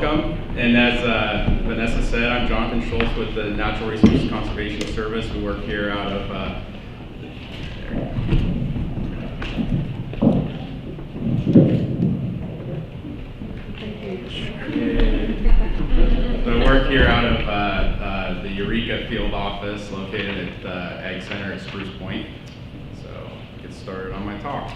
welcome. And as Vanessa said, I'm Jonathan Schultz with the Natural Resources Conservation Service. We work here out of the Eureka Field Office located at the Ag Center at Spruce Point. So I'll get started on my talk.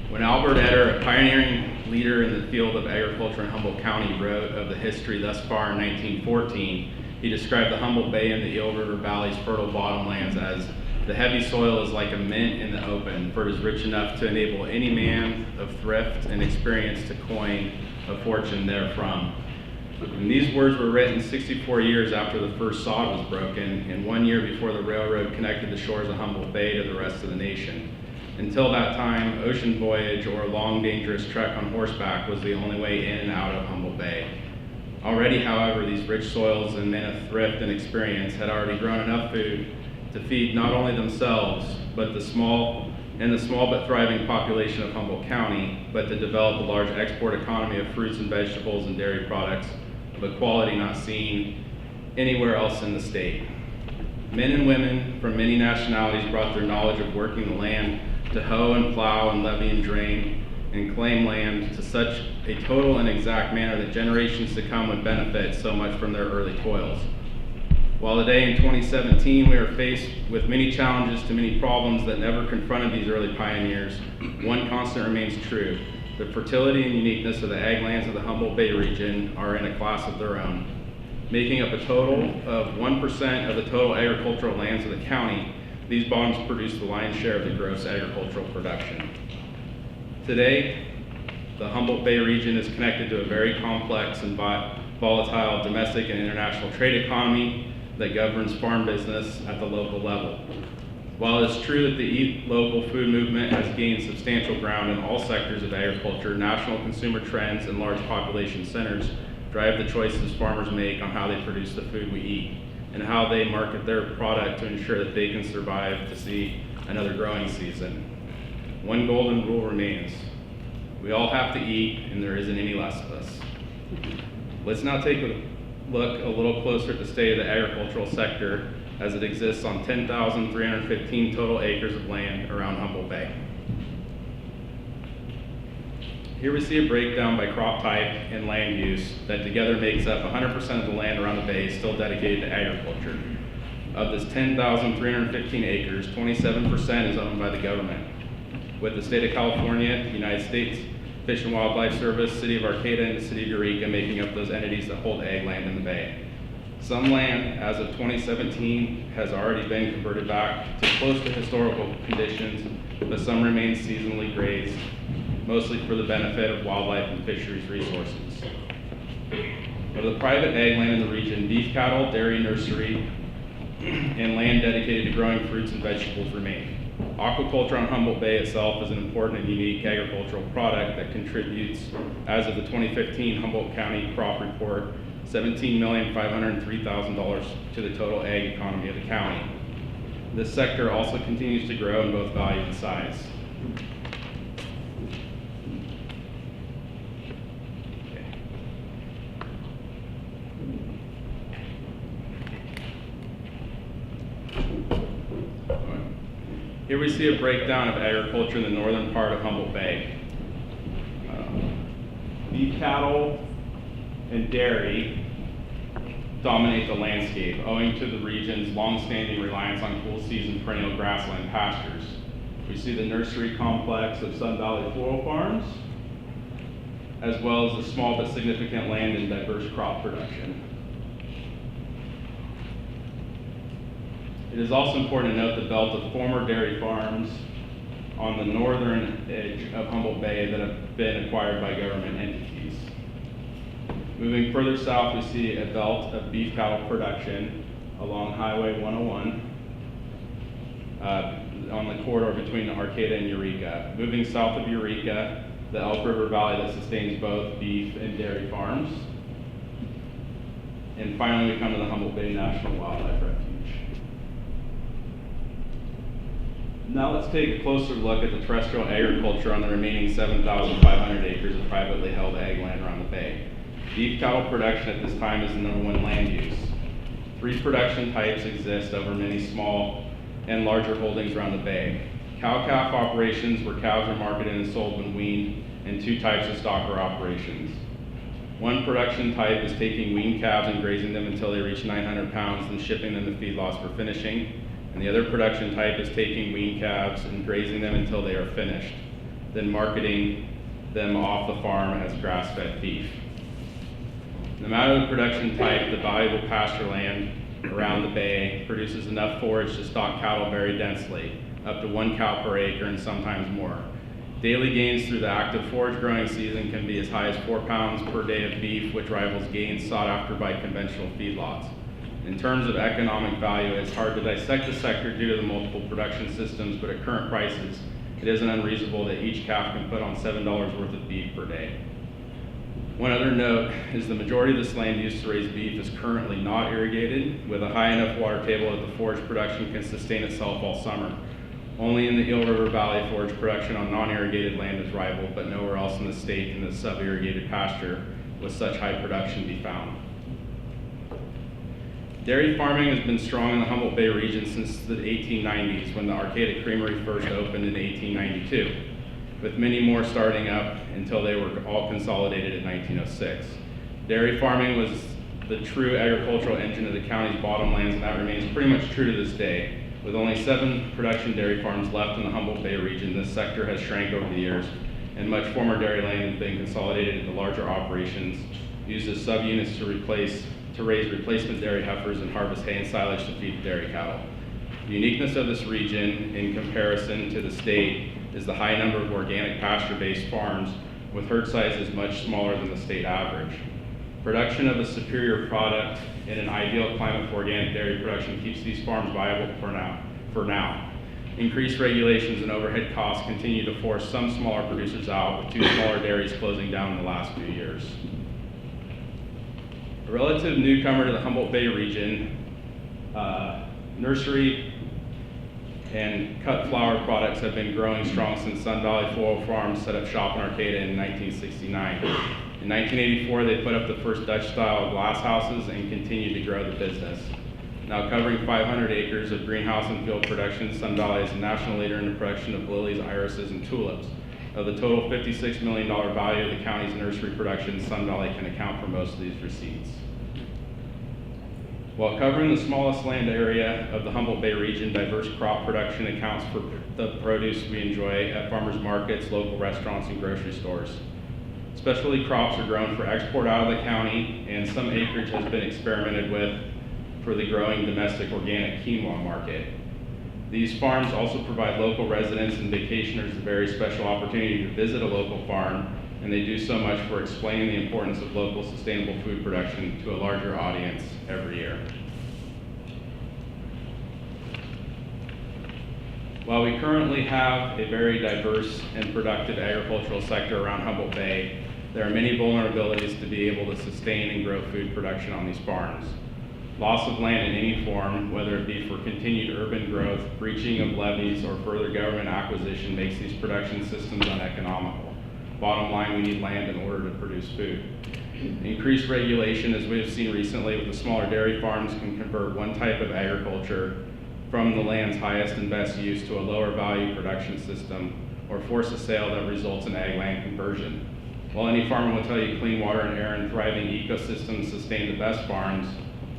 When Albert Eder, a pioneering leader in the field of agriculture in Humboldt County, wrote of the history thus far in 1914, he described the Humboldt Bay and the Eel River Valley's fertile bottomlands as the heavy soil is like a mint in the open, for it is rich enough to enable any man of thrift and experience to coin a fortune therefrom. And these words were written 64 years after the first sod was broken, and 1 year before the railroad connected the shores of Humboldt Bay to the rest of the nation. Until that time, ocean voyage or a long, dangerous trek on horseback was the only way in and out of Humboldt Bay. Already, however, these rich soils and men of thrift and experience had already grown enough food to feed not only themselves, but the small but thriving population of Humboldt County, but to develop a large export economy of fruits and vegetables and dairy products of a quality not seen anywhere else in the state. Men and women from many nationalities brought their knowledge of working the land to hoe and plow and levee and drain and claim land to such a total and exact manner that generations to come would benefit so much from their early toils. While today in 2017 we are faced with many challenges to many problems that never confronted these early pioneers, one constant remains true. The fertility and uniqueness of the ag lands of the Humboldt Bay region are in a class of their own. Making up a total of 1% of the total agricultural lands of the county, these bottoms produce the lion's share of the gross agricultural production. Today, the Humboldt Bay region is connected to a very complex and volatile domestic and international trade economy that governs farm business at the local level. While it is true that the Eat Local food movement has gained substantial ground in all sectors of agriculture, national consumer trends and large population centers drive the choices farmers make on how they produce the food we eat and how they market their product to ensure that they can survive to see another growing season. One golden rule remains: we all have to eat, and there isn't any less of us. Let's now take a look a little closer at the state of the agricultural sector as it exists on 10,315 total acres of land around Humboldt Bay. Here we see a breakdown by crop type and land use that together makes up 100% of the land around the bay still dedicated to agriculture. Of this 10,315 acres, 27% is owned by the government, with the state of California, the United States Fish and Wildlife Service, City of Arcata, and the City of Eureka making up those entities that hold ag land in the bay. Some land, as of 2017, has already been converted back to close to historical conditions, but some remain seasonally grazed, mostly for the benefit of wildlife and fisheries resources. Of the private ag land in the region, beef cattle, dairy, nursery, and land dedicated to growing fruits and vegetables remain. Aquaculture on Humboldt Bay itself is an important and unique agricultural product that contributes, as of the 2015 Humboldt County Crop Report, $17,503,000 to the total ag economy of the county. This sector also continues to grow in both value and size. Here we see a breakdown of agriculture in the northern part of Humboldt Bay. Beef cattle and dairy dominate the landscape, owing to the region's long-standing reliance on cool season perennial grassland pastures. We see the nursery complex of Sun Valley Floral Farms, as well as the small but significant land and diverse crop production. It is also important to note the belt of former dairy farms on the northern edge of Humboldt Bay that have been acquired by government entities. Moving further south, we see a belt of beef cattle production along Highway 101 on the corridor between Arcata and Eureka. Moving south of Eureka, the Elk River Valley that sustains both beef and dairy farms. And finally, we come to the Humboldt Bay National Wildlife Refuge. Now let's take a closer look at the terrestrial agriculture on the remaining 7,500 acres of privately held ag land around the bay. Beef cattle production at this time is the #1 land use. 3 production types exist over many small and larger holdings around the bay. Cow-calf operations, where cows are marketed and sold when weaned, and 2 types of stocker operations. One production type is taking weaned calves and grazing them until they reach 900 pounds and shipping them to feedlots for finishing. And the other production type is taking weaned calves and grazing them until they are finished, then marketing them off the farm as grass-fed beef. No matter the production type, the valuable pasture land around the bay produces enough forage to stock cattle very densely, up to 1 cow per acre and sometimes more. Daily gains through the active forage growing season can be as high as 4 pounds per day of beef, which rivals gains sought after by conventional feedlots. In terms of economic value, it's hard to dissect the sector due to the multiple production systems, but at current prices, it isn't unreasonable that each calf can put on $7 worth of beef per day. One other note is the majority of this land used to raise beef is currently not irrigated, with a high enough water table that the forage production can sustain itself all summer. Only in the Eel River Valley, forage production on non-irrigated land is rivaled, but nowhere else in the state can the sub-irrigated pasture with such high production be found. Dairy farming has been strong in the Humboldt Bay region since the 1890s, when the Arcata Creamery first opened in 1892, with many more starting up until they were all consolidated in 1906. Dairy farming was the true agricultural engine of the county's bottomlands, and that remains pretty much true to this day. With only 7 production dairy farms left in the Humboldt Bay region, this sector has shrank over the years, and much former dairy land has been consolidated into larger operations used as subunits to raise replacement dairy heifers and harvest hay and silage to feed dairy cattle. The uniqueness of this region in comparison to the state is the high number of organic pasture-based farms with herd sizes much smaller than the state average. Production of a superior product in an ideal climate for organic dairy production keeps these farms viable for now. Increased regulations and overhead costs continue to force some smaller producers out, with 2 smaller dairies closing down in the last few years. A relative newcomer to the Humboldt Bay region, nursery and cut flower products have been growing strong since Sun Valley Floral Farms set up shop in Arcata in 1969. In 1984, they put up the first Dutch-style glass houses and continued to grow the business. Now covering 500 acres of greenhouse and field production, Sun Valley is a national leader in the production of lilies, irises, and tulips. Of the total $56 million value of the county's nursery production, Sun Valley can account for most of these receipts. While covering the smallest land area of the Humboldt Bay region, diverse crop production accounts for the produce we enjoy at farmers markets, local restaurants, and grocery stores. Specialty crops are grown for export out of the county, and some acreage has been experimented with for the growing domestic organic quinoa market. These farms also provide local residents and vacationers a very special opportunity to visit a local farm, and they do so much for explaining the importance of local sustainable food production to a larger audience every year. While we currently have a very diverse and productive agricultural sector around Humboldt Bay, there are many vulnerabilities to be able to sustain and grow food production on these farms. Loss of land in any form, whether it be for continued urban growth, breaching of levees, or further government acquisition, makes these production systems uneconomical. Bottom line, we need land in order to produce food. Increased regulation, as we have seen recently with the smaller dairy farms, can convert one type of agriculture from the land's highest and best use to a lower value production system, or force a sale that results in ag land conversion. While any farmer will tell you clean water and air and thriving ecosystems sustain the best farms,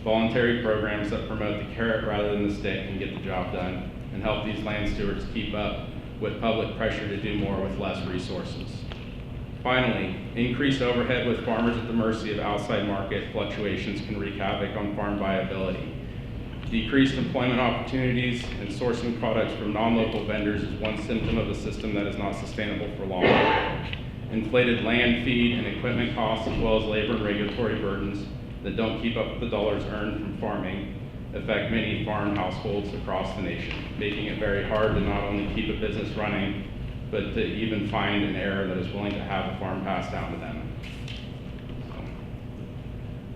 voluntary programs that promote the carrot rather than the stick can get the job done and help these land stewards keep up with public pressure to do more with less resources. Finally, increased overhead with farmers at the mercy of outside market fluctuations can wreak havoc on farm viability. Decreased employment opportunities and sourcing products from non-local vendors is one symptom of a system that is not sustainable for long. Inflated land, feed, and equipment costs, as well as labor and regulatory burdens that don't keep up with the dollars earned from farming, affect many farm households across the nation, making it very hard to not only keep a business running, but to even find an heir that is willing to have a farm passed down to them.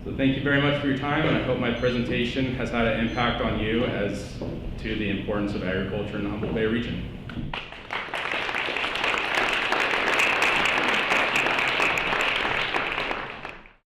So thank you very much for your time, and I hope my presentation has had an impact on you as to the importance of agriculture in the Humboldt Bay region.